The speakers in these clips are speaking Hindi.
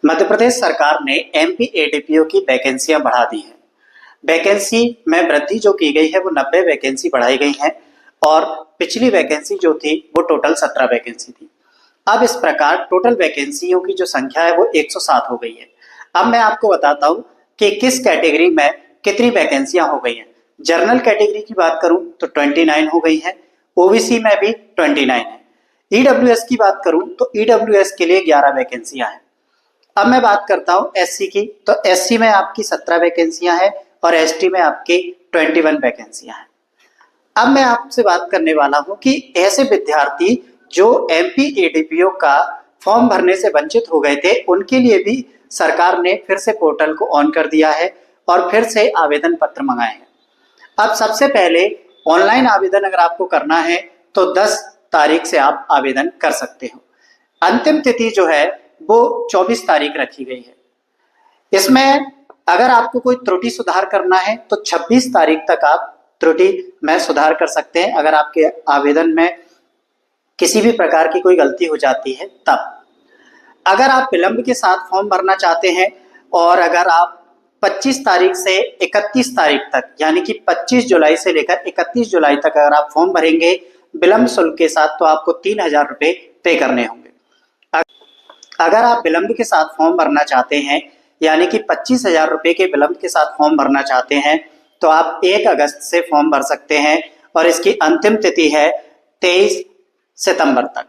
मध्य प्रदेश सरकार ने एमपी एडीपीओ की वैकेंसियां बढ़ा दी हैं। वैकेंसी में वृद्धि जो की गई है वो 90 वैकेंसी बढ़ाई गई हैं और पिछली वैकेंसी जो थी वो टोटल 17 वैकेंसी थी। अब इस प्रकार टोटल वैकेंसियों की जो संख्या है वो 107 हो गई है। अब मैं आपको बताता हूँ कि किस कैटेगरी में कितनी वैकेंसियां हो गई हैं। जनरल कैटेगरी की बात करूं तो 29 हो गई है, ओबीसी में भी 29 है। ईडब्ल्यूएस की बात करूं तो ईडब्ल्यूएस के लिए 11 वैकेंसियां हैं। अब मैं बात करता हूं एससी की, तो एससी में आपकी 17 वैकेंसियां हैं और एसटी में आपकी 21 वैकेंसियां हैं। अब मैं आपसे बात करने वाला हूं कि ऐसे विद्यार्थी जो एमपी एडीपीओ का फॉर्म भरने से वंचित हो गए थे, उनके लिए भी सरकार ने फिर से पोर्टल को ऑन कर दिया है और फिर से आवेदन पत्र मंगाए हैं। अब सबसे पहले ऑनलाइन आवेदन अगर आपको करना है तो 10 तारीख से आप आवेदन कर सकते हो। अंतिम तिथि जो है वो 24 तारीख रखी गई है। इसमें अगर आपको कोई त्रुटि सुधार करना है तो 26 तारीख तक आप त्रुटि में सुधार कर सकते हैं। अगर आपके आवेदन में किसी भी प्रकार की कोई गलती हो जाती है तब। अगर आप विलंब के साथ फॉर्म भरना चाहते हैं और अगर आप 25 तारीख से 31 तारीख तक यानी कि 25 जुलाई से लेकर 31 जुलाई तक अगर आप फॉर्म भरेंगे विलंब शुल्क के साथ तो आपको 3000 रुपये पे करने होंगे। अगर आप विलंब के साथ फॉर्म भरना चाहते हैं यानी कि 25,000 रुपये के विलंब के साथ फॉर्म भरना चाहते हैं तो आप 1 अगस्त से फॉर्म भर सकते हैं और इसकी अंतिम तिथि है 23 सितंबर तक।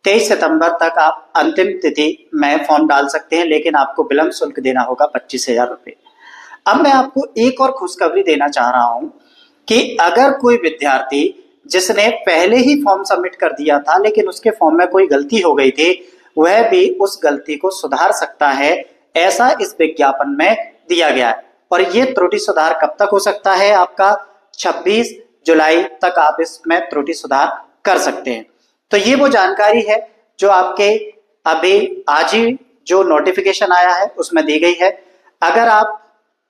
23 सितंबर तक आप अंतिम तिथि में फॉर्म डाल सकते हैं, लेकिन आपको विलंब शुल्क देना होगा 25,000 रुपये। अब मैं आपको एक और खुशखबरी देना चाह रहा हूं कि अगर कोई विद्यार्थी जिसने पहले ही फॉर्म सबमिट कर दिया था लेकिन उसके फॉर्म में कोई गलती हो गई थी, वह भी उस गलती को सुधार सकता है, ऐसा इस विज्ञापन में दिया गया है। और ये त्रुटि सुधार कब तक हो सकता है? आपका 26 जुलाई तक आप इसमें त्रुटि सुधार कर सकते हैं। तो ये वो जानकारी है जो आपके अभी आज ही जो नोटिफिकेशन आया है उसमें दी गई है। अगर आप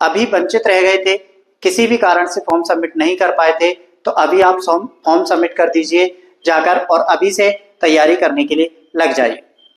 अभी वंचित रह गए थे, किसी भी कारण से फॉर्म सबमिट नहीं कर पाए थे, तो अभी आप फॉर्म सबमिट कर दीजिए जाकर और अभी से तैयारी करने के लिए लग जाइए।